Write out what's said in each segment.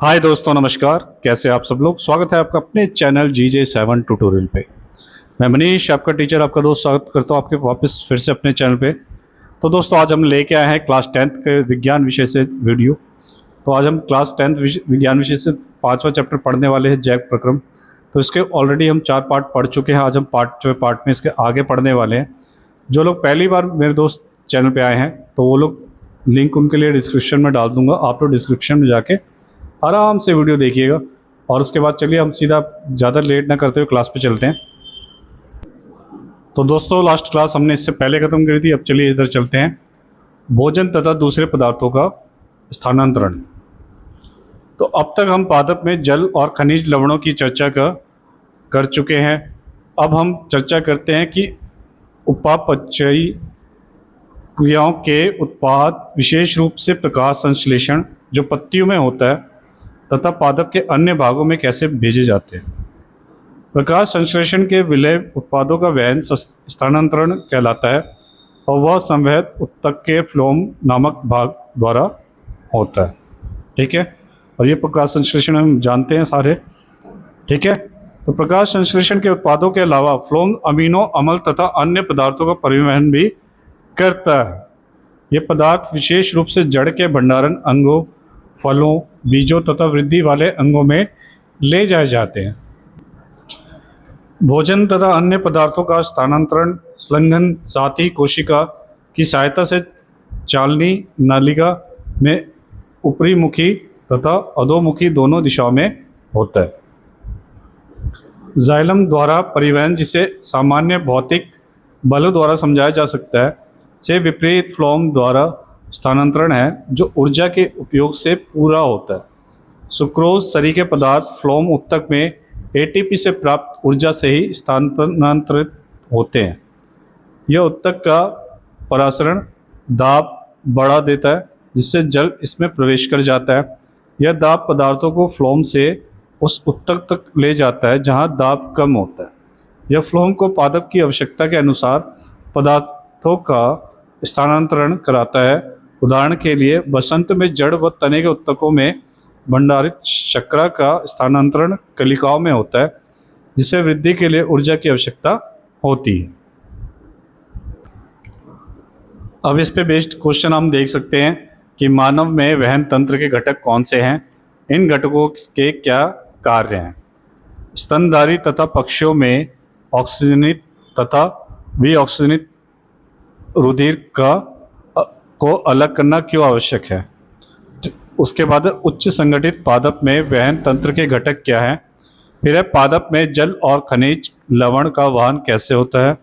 हाय दोस्तों, नमस्कार। कैसे आप सब लोग? स्वागत है आपका अपने चैनल GJ7 ट्यूटोरियल पे। मैं मनीष, आपका टीचर, आपका दोस्त, स्वागत करता हूँ आपके वापस फिर से अपने चैनल पे। तो दोस्तों, आज हम लेके आए हैं क्लास 10th के विज्ञान विषय से वीडियो। तो आज हम क्लास 10th विज्ञान विषय से 5वां चैप्टर पढ़ने वाले हैं, जैव प्रक्रम। तो इसके ऑलरेडी हम 4 पार्ट पढ़ चुके हैं। आज हम पार्ट में इसके आगे पढ़ने वाले हैं। जो लोग पहली बार मेरे दोस्त चैनल पर आए हैं तो वो लोग, लिंक उनके लिए डिस्क्रिप्शन में डाल दूँगा। आप लोग डिस्क्रिप्शन में जाके आराम से वीडियो देखिएगा। और उसके बाद चलिए हम सीधा ज़्यादा लेट ना करते हुए क्लास पे चलते हैं। तो दोस्तों, लास्ट क्लास हमने इससे पहले ख़त्म करी थी। अब चलिए इधर चलते हैं। भोजन तथा दूसरे पदार्थों का स्थानांतरण। तो अब तक हम पादप में जल और खनिज लवणों की चर्चा कर चुके हैं। अब हम चर्चा करते हैं कि उपापचयी क्रियाओं के उत्पाद, विशेष रूप से प्रकाश संश्लेषण जो पत्तियों में होता है, तथा पादप के अन्य भागों में कैसे भेजे जाते हैं। प्रकाश संश्लेषण के विलय उत्पादों का वहन स्थानांतरण कहलाता है और वह संवहन उत्तक के फ्लोम नामक भाग द्वारा होता है। ठीक है, और ये प्रकाश संश्लेषण हम जानते हैं सारे। ठीक है, तो प्रकाश संश्लेषण के उत्पादों के अलावा फ्लोम अमीनो अम्ल तथा अन्य पदार्थों का परिवहन भी करता है। ये पदार्थ विशेष रूप से जड़ के भंडारण अंगों, फलों, बीजों तथा वृद्धि वाले अंगों में ले जाए जाते हैं। भोजन तथा अन्य पदार्थों का स्थानांतरण संलग्न साथी कोशिका की सहायता से चालनी नालिका में ऊपरी मुखी तथा अधोमुखी दोनों दिशाओं में होता है। जाइलम द्वारा परिवहन, जिसे सामान्य भौतिक बलों द्वारा समझाया जा सकता है, से विपरीत फ्लोम द्वारा स्थानांतरण है जो ऊर्जा के उपयोग से पूरा होता है। सुक्रोज सरीखे पदार्थ फ्लोम उत्तक में ATP से प्राप्त ऊर्जा से ही स्थानांतरित होते हैं। यह उत्तक का परासरण दाब बढ़ा देता है, जिससे जल इसमें प्रवेश कर जाता है। यह दाब पदार्थों को फ्लोम से उस उत्तक तक ले जाता है जहां दाब कम होता है। यह फ्लोम को पादप की आवश्यकता के अनुसार पदार्थों का स्थानांतरण कराता है। उदाहरण के लिए, बसंत में जड़ व तने के उत्तकों में भंडारित शर्करा का स्थानांतरण कलिकाओं में होता है, जिसे वृद्धि के लिए ऊर्जा की आवश्यकता होती है। अब इस पे बेस्ड क्वेश्चन हम देख सकते हैं कि मानव में वहन तंत्र के घटक कौन से हैं, इन घटकों के क्या कार्य हैं। स्तनधारी तथा पक्षियों में ऑक्सीजनित तथा विऑक्सीजनित रुधिर को अलग करना क्यों आवश्यक है। उसके बाद उच्च संगठित पादप में वहन तंत्र के घटक क्या हैं। फिर है पादप में जल और खनिज लवण का वहन कैसे होता है।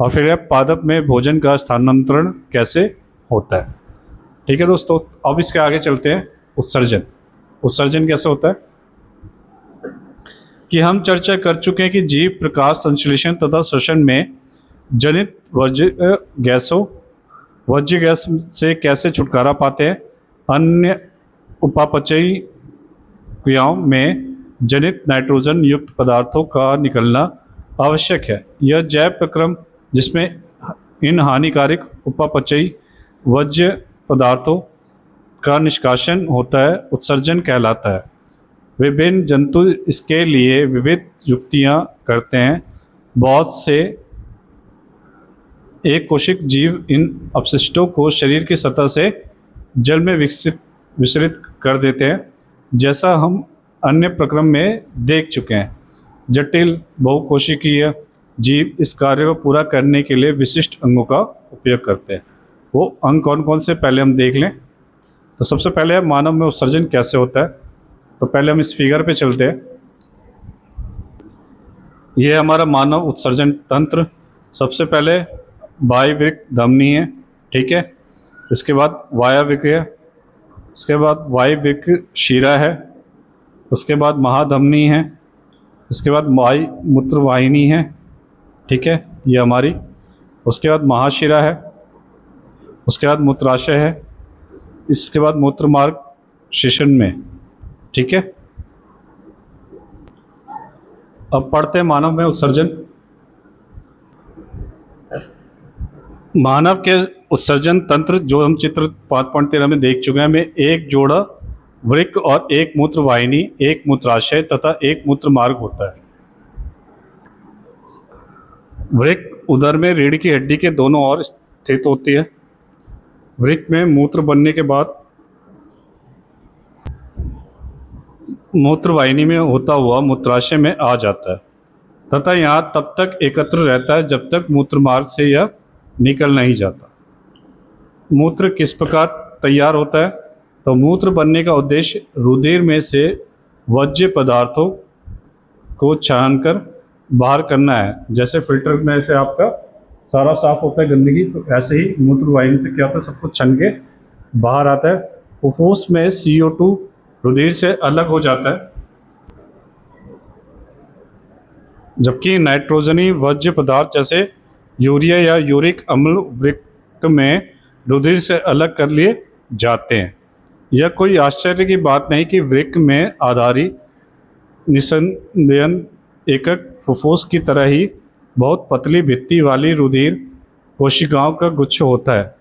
और फिर है पादप में भोजन का स्थानांतरण कैसे होता है। ठीक है दोस्तों, अब इसके आगे चलते हैं। उत्सर्जन कैसे होता है कि हम चर्चा कर चुके हैं कि जीव प्रकाश संश्लेषण तथा श्वसन में जनित वर्ज्य गैस से कैसे छुटकारा पाते हैं। अन्य उपापचयी क्रियाओं में जनित नाइट्रोजन युक्त पदार्थों का निकलना आवश्यक है। यह जैव प्रक्रम जिसमें इन हानिकारक उपापचयी वर्ज्य पदार्थों का निष्कासन होता है, उत्सर्जन कहलाता है। विभिन्न जंतु इसके लिए विविध युक्तियां करते हैं। बहुत से एक कोशिक जीव इन अपशिष्टों को शरीर की सतह से जल में विसरित कर देते हैं, जैसा हम अन्य प्रक्रम में देख चुके हैं। जटिल बहुकोशिकीय जीव इस कार्य को पूरा करने के लिए विशिष्ट अंगों का उपयोग करते हैं। वो अंग कौन कौन से, पहले हम देख लें। तो सबसे पहले मानव में उत्सर्जन कैसे होता है। तो पहले हम इस फिगर पे चलते हैं। ये हमारा मानव उत्सर्जन तंत्र। सबसे पहले वायविक धमनी है, ठीक है। इसके बाद वायविक है, इसके बाद वायविक शिरा है, उसके बाद महाधमनी है, इसके बाद मूत्रवाहिनी है, ठीक है, ये हमारी। उसके बाद महाशिरा है, उसके बाद मूत्राशय है, इसके बाद मूत्रमार्ग शिशन में, ठीक है। अब पढ़ते हैं मानव में उत्सर्जन। मानव के उत्सर्जन तंत्र जो हम चित्र 5.13 में देख चुके हैं, में एक जोड़ा वृक्क और एक मूत्र वाहिनी, एक मूत्राशय तथा एक मूत्र मार्ग होता है। वृक्क उदर में रीढ़ की हड्डी के दोनों ओर स्थित होती है। वृक्क में मूत्र बनने के बाद मूत्र वाहिनी में होता हुआ मूत्राशय में आ जाता है तथा यहाँ तब तक एकत्र रहता है जब तक मूत्र मार्ग से यह निकल नहीं जाता। मूत्र किस प्रकार तैयार होता है? तो मूत्र बनने का उद्देश्य रुधिर में से वर्ज्य पदार्थों को छानकर बाहर करना है। जैसे फिल्टर में से आपका सारा साफ होता है गंदगी, तो ऐसे ही मूत्र वाहिनी से क्या होता है, सब कुछ छन के बाहर आता है। फुफ्फुस में CO2 रुधिर से अलग हो जाता है, जबकि नाइट्रोजनी वर्ज्य पदार्थ जैसे यूरिया या यूरिक अम्ल वृक्क में रुधिर से अलग कर लिए जाते हैं। यह कोई आश्चर्य की बात नहीं कि वृक्क में आधारी निस्संदेहन एकक फुफ्फुस की तरह ही बहुत पतली भित्ति वाली रुधिर कोशिकाओं का गुच्छ होता है।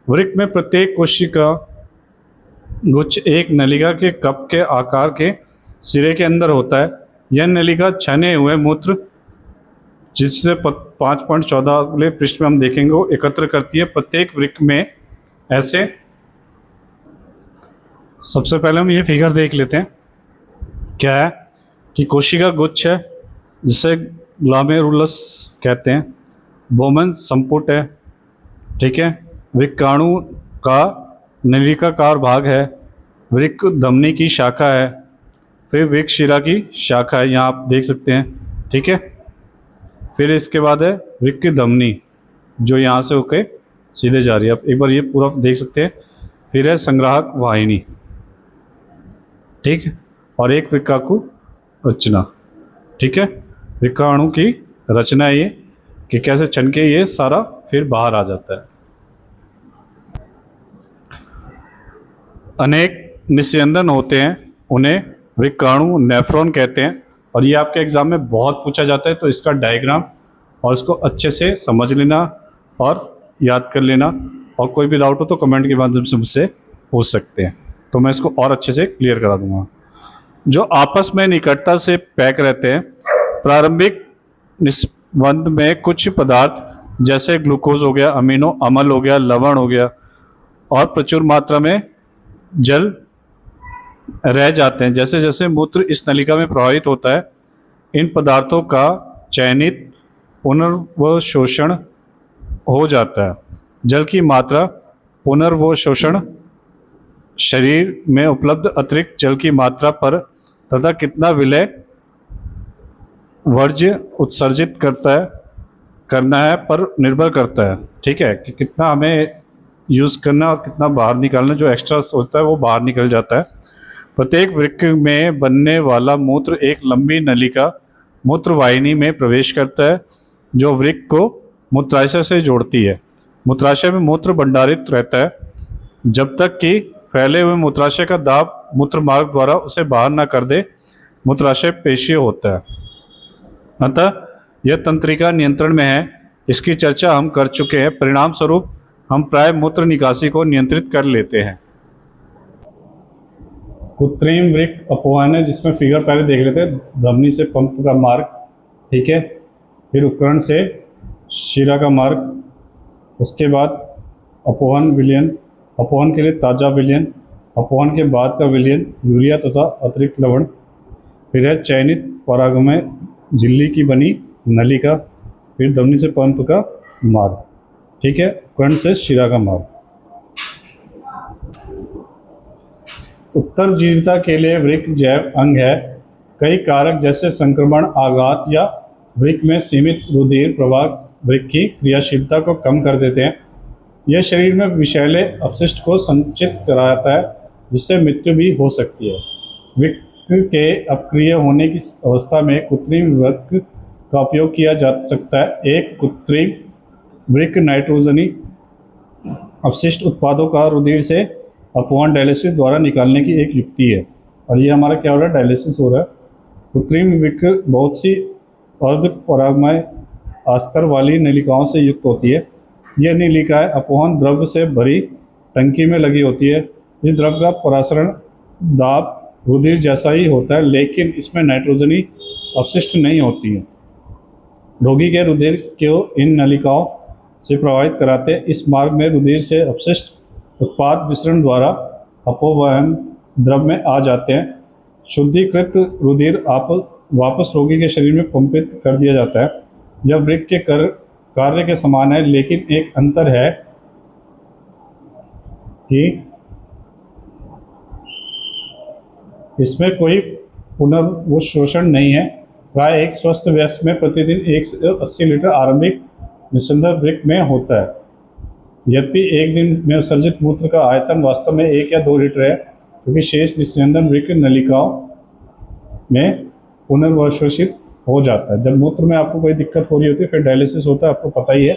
वृक्क में प्रत्येक कोशिका गुच्छ एक नलिका के कप के आकार के सिरे के अंदर होता है। यह नलिका छने हुए मूत्र, जिससे 5.14 अगले पृष्ठ में हम देखेंगे, एकत्र करती है। प्रत्येक वृक्क में ऐसे, सबसे पहले हम ये फिगर देख लेते हैं। क्या है कि कोशिका गुच्छ है जिसे ग्लोमेरुलस कहते हैं। बोमन संपुट है, ठीक है। वृक्काणु का नलिकाकार भाग है। वृक्क धमनी की शाखा है। फिर वृक्क शिरा की शाखा है, यहाँ आप देख सकते हैं, ठीक है। फिर इसके बाद है वृक्क धमनी, जो यहाँ से होके सीधे जा रही है। आप एक बार ये पूरा देख सकते हैं। फिर है संग्राहक वाहिनी, ठीक है, और एक वृक्काणु रचना, ठीक है। वृक्काणु की रचना है ये कि कैसे छन के ये सारा फिर बाहर आ जाता है। अनेक निस्यंदन होते हैं, उन्हें वृक्काणु नेफ्रॉन कहते हैं, और ये आपके एग्जाम में बहुत पूछा जाता है। तो इसका डायग्राम और इसको अच्छे से समझ लेना और याद कर लेना, और कोई भी डाउट हो तो कमेंट के माध्यम से मुझसे पूछ सकते हैं, तो मैं इसको और अच्छे से क्लियर करा दूंगा। जो आपस में निकटता से पैक रहते हैं। प्रारंभिक निस्बंध में कुछ पदार्थ जैसे ग्लूकोज हो गया, अमीनो अम्ल हो गया, लवण हो गया, और प्रचुर मात्रा में जल रह जाते हैं। जैसे जैसे मूत्र इस नलिका में प्रवाहित होता है, इन पदार्थों का चयनित पुनर्वशोषण हो जाता है। जल की मात्रा पुनर्वशोषण शरीर में उपलब्ध अतिरिक्त जल की मात्रा पर तथा कितना विलय वर्ज्य उत्सर्जित करना है पर निर्भर करता है, ठीक है, कि कितना हमें यूज़ करना और कितना बाहर निकालना। जो एक्स्ट्रा होता है वो बाहर निकल जाता है। प्रत्येक वृक्क में बनने वाला मूत्र एक लंबी नलिका मूत्र वाहिनी में प्रवेश करता है, जो वृक्क को मूत्राशय से जोड़ती है। मूत्राशय में मूत्र भंडारित रहता है जब तक कि फैले हुए मूत्राशय का दाब मूत्र मार्ग द्वारा उसे बाहर न कर दे। मूत्राशय पेशीय होता है, अतः यह तंत्रिका नियंत्रण में है। इसकी चर्चा हम कर चुके हैं। परिणाम स्वरूप हम प्राय मूत्र निकासी को नियंत्रित कर लेते हैं। कृत्रिम वृक्क अपवाहन है, जिसमें फिगर पहले देख लेते हैं। धमनी से पंप का मार्ग, ठीक है, फिर उपकरण से शिरा का मार्ग, उसके बाद अपवहन विलयन, अपवहन के लिए ताज़ा विलयन, अपवहन के बाद का विलयन यूरिया तथा अतिरिक्त लवण, फिर है चयनित परागमय झिल्ली की बनी नलिका, फिर धमनी से पंप का मार्ग, ठीक है, उपकरण से शिरा का मार्ग। उत्तरजीविता के लिए वृक्क जैव अंग है। कई कारक जैसे संक्रमण, आघात या वृक्क में सीमित रुधिर प्रवाह वृक्क की क्रियाशीलता को कम कर देते हैं। यह शरीर में विषैले अपशिष्ट को संचित कराता है, जिससे मृत्यु भी हो सकती है। वृक्क के अक्रिय होने की अवस्था में कृत्रिम वृक्क का उपयोग किया जा सकता है। एक कृत्रिम वृक्क नाइट्रोजनी अपशिष्ट उत्पादों का रुधिर से अपवहन डायलिसिस द्वारा निकालने की एक युक्ति है। और ये हमारा क्या हो रहा है, डायलिसिस हो रहा है। कृत्रिम वृक्क बहुत सी अर्ध परागमय अस्तर वाली नलिकाओं से युक्त होती है। यह नलिकाएं अपवहन द्रव्य से भरी टंकी में लगी होती है। इस द्रव्य का परासरण दाब रुधिर जैसा ही होता है, लेकिन इसमें नाइट्रोजनी अपशिष्ट नहीं होती है। रोगी के रुधिर को इन नलिकाओं से प्रवाहित कराते हैं। इस मार्ग में रुधिर से अपशिष्ट उत्पाद विसरण द्वारा अपवहन द्रव में आ जाते हैं। शुद्धिकृत रुधिर आप वापस रोगी के शरीर में पंपित कर दिया जाता है। यह वृक्क के कार्य के समान है, लेकिन एक अंतर है कि इसमें कोई पुनर्वशोषण नहीं है। प्राय एक स्वस्थ वयस्क में प्रतिदिन 1 से 80 लीटर आरंभिक निस्यंदन वृक्क में होता है। यद्यपि एक दिन में उत्सर्जित मूत्र का आयतन वास्तव में 1 या 2 लीटर है, क्योंकि शेष निस्यंदन वृक्क नलिकाओं में पुनर्वशोषित हो जाता है। जब मूत्र में आपको कोई दिक्कत हो रही होती है, फिर डायलिसिस होता है, आपको पता ही है,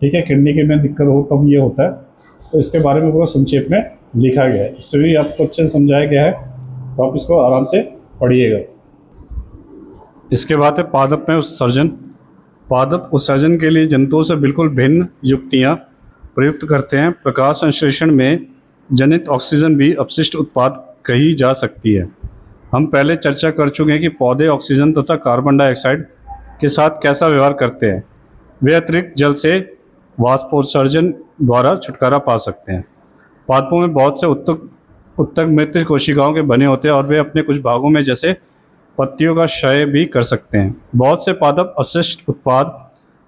ठीक है। किडनी के में दिक्कत हो तब ये होता है। तो इसके बारे में पूरा संक्षेप में लिखा गया है, इससे भी आपको अच्छे से समझाया गया है, तो आप इसको आराम से पढ़िएगा। इसके बाद है पादप में उत्सर्जन। पादप उत्सर्जन के लिए जंतुओं से बिल्कुल भिन्न युक्तियाँ प्रयुक्त करते हैं। प्रकाश संश्लेषण में जनित ऑक्सीजन भी अपशिष्ट उत्पाद कही जा सकती है। हम पहले चर्चा कर चुके हैं कि पौधे ऑक्सीजन तथा कार्बन डाइऑक्साइड के साथ कैसा व्यवहार करते हैं। वे अतिरिक्त जल से वाष्पोत्सर्जन द्वारा छुटकारा पा सकते हैं। पादपों में बहुत से उत्तक मृत कोशिकाओं के बने होते हैं और वे अपने कुछ भागों में जैसे पत्तियों का क्षय भी कर सकते हैं। बहुत से पादप अपशिष्ट उत्पाद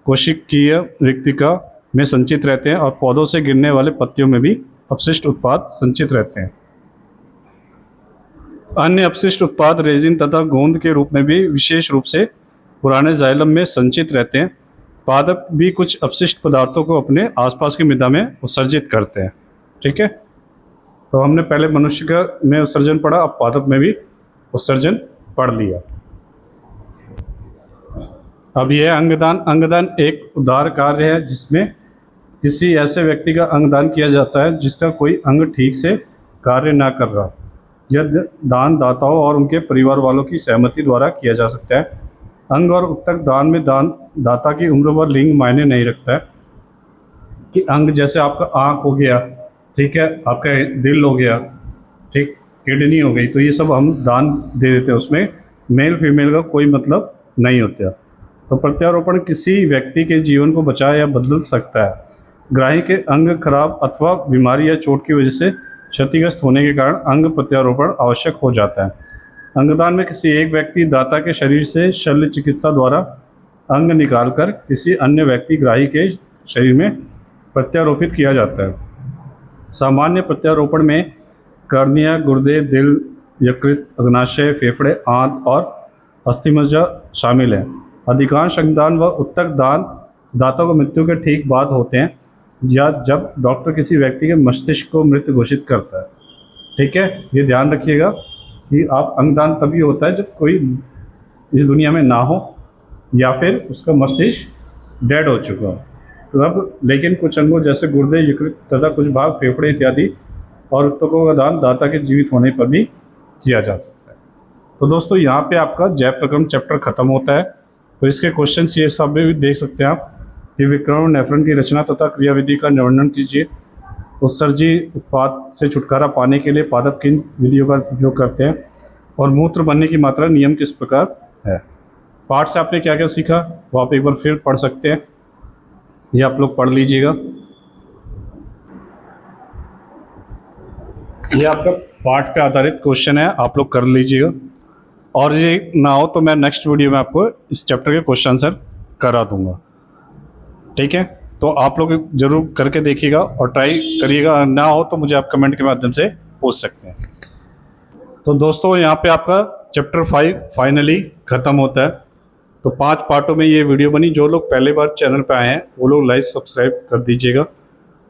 कोशिकीय रिक्तिका में संचित रहते हैं और पौधों से गिरने वाले पत्तियों में भी अपशिष्ट उत्पाद संचित रहते हैं। अन्य अपशिष्ट उत्पाद रेजिन तथा गोंद के रूप में भी विशेष रूप से पुराने जाइलम में संचित रहते हैं। पादप भी कुछ अपशिष्ट पदार्थों को अपने आसपास की मृदा में उत्सर्जित करते हैं, ठीक है। तो हमने पहले मनुष्य का में उत्सर्जन पढ़ा, अब पादप में भी उत्सर्जन पढ़ लिया। अब यह अंगदान। अंगदान एक उदार कार्य है जिसमें किसी ऐसे व्यक्ति का अंगदान किया जाता है जिसका कोई अंग ठीक से कार्य ना कर रहा। यह दान दाताओं और उनके परिवार वालों की सहमति द्वारा किया जा सकता है। अंग और उत्तक दान में दाता की उम्र व लिंग मायने नहीं रखता है कि अंग जैसे आपका आँख हो गया, ठीक है, आपका दिल हो गया, ठीक, किडनी हो गई, तो ये सब हम दान दे देते हैं। उसमें मेल फीमेल का कोई मतलब नहीं होता। तो प्रत्यारोपण किसी व्यक्ति के जीवन को बचा या बदल सकता है। ग्राही के अंग खराब अथवा बीमारी या चोट की वजह से क्षतिग्रस्त होने के कारण अंग प्रत्यारोपण आवश्यक हो जाता है। अंगदान में किसी एक व्यक्ति दाता के शरीर से शल्य चिकित्सा द्वारा अंग निकालकर किसी अन्य व्यक्ति ग्राही के शरीर में प्रत्यारोपित किया जाता है। सामान्य प्रत्यारोपण में कर्निया, गुर्दे, दिल, यकृत, अग्नाशय, फेफड़े, आंत और अस्थिमज्जा शामिल हैं। अधिकांश अंगदान व उत्तक दान दाता को मृत्यु के ठीक बाद होते हैं या जब डॉक्टर किसी व्यक्ति के मस्तिष्क को मृत घोषित करता है, ठीक है। ये ध्यान रखिएगा कि आप अंगदान तभी होता है जब कोई इस दुनिया में ना हो या फिर उसका मस्तिष्क डेड हो चुका हो। तो अब लेकिन कुछ अंगों जैसे गुर्दे, यकृत तथा कुछ भाग फेफड़े इत्यादि और उत्तकों का दान दाता के जीवित होने पर भी किया जा सकता है। तो दोस्तों यहाँ पे आपका जैव प्रक्रम चैप्टर खत्म होता है। तो इसके क्वेश्चन ये सब भी देख सकते हैं आप कि विक्रम नेफ्रॉन की रचना तथा क्रियाविधि का वर्णन कीजिए। उत्सर्जी उत्पाद से छुटकारा पाने के लिए पादप किन विधियों का उपयोग करते हैं और मूत्र बनने की मात्रा नियम किस प्रकार है। पाठ से आपने क्या क्या सीखा वो आप एक बार फिर पढ़ सकते हैं, ये आप लोग पढ़ लीजिएगा। ये आपका पाठ पे आधारित क्वेश्चन है, आप लोग कर लीजिएगा। और ये ना हो तो मैं नेक्स्ट वीडियो में आपको इस चैप्टर के क्वेश्चन आंसर करा दूंगा, ठीक है। तो आप लोग जरूर करके देखिएगा और ट्राई करिएगा। ना हो तो मुझे आप कमेंट के माध्यम से पूछ सकते हैं। तो दोस्तों यहाँ पे आपका चैप्टर 5 फाइनली ख़त्म होता है। तो 5 पार्टों में ये वीडियो बनी। जो लोग पहली बार चैनल पे आए हैं वो लोग लाइक सब्सक्राइब कर दीजिएगा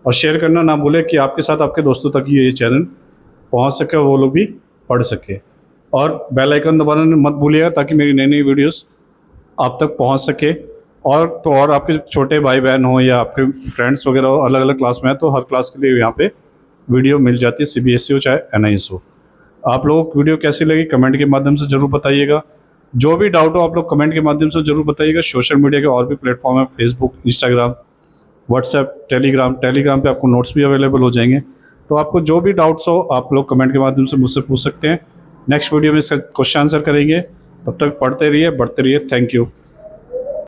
और शेयर करना ना भूलें कि आपके साथ आपके दोस्तों तक ये चैनल पहुँच सके, वो लोग भी पढ़ सके। और बेल आइकन दबाना मत भूलिएगा ताकि मेरी नई नई वीडियोस आप तक पहुंच सके। और तो और आपके छोटे भाई बहन हो या आपके फ्रेंड्स वगैरह हो, अलग अलग क्लास में है, तो हर क्लास के लिए यहाँ पे वीडियो मिल जाती है, CBSE हो चाहे NIS हो। आप लोगों को वीडियो कैसी लगी कमेंट के माध्यम से ज़रूर बताइएगा। जो भी डाउट हो आप लोग कमेंट के माध्यम से ज़रूर बताइएगा। सोशल मीडिया के और भी प्लेटफॉर्म है, फेसबुक, इंस्टाग्राम, व्हाट्सएप, टेलीग्राम पे आपको नोट्स भी अवेलेबल हो जाएंगे। तो आपको जो भी डाउट्स हो आप लोग कमेंट के माध्यम से मुझसे पूछ सकते हैं। नेक्स्ट वीडियो में इसका क्वेश्चन आंसर करेंगे। तब तक पढ़ते रहिए, बढ़ते रहिए। Thank you.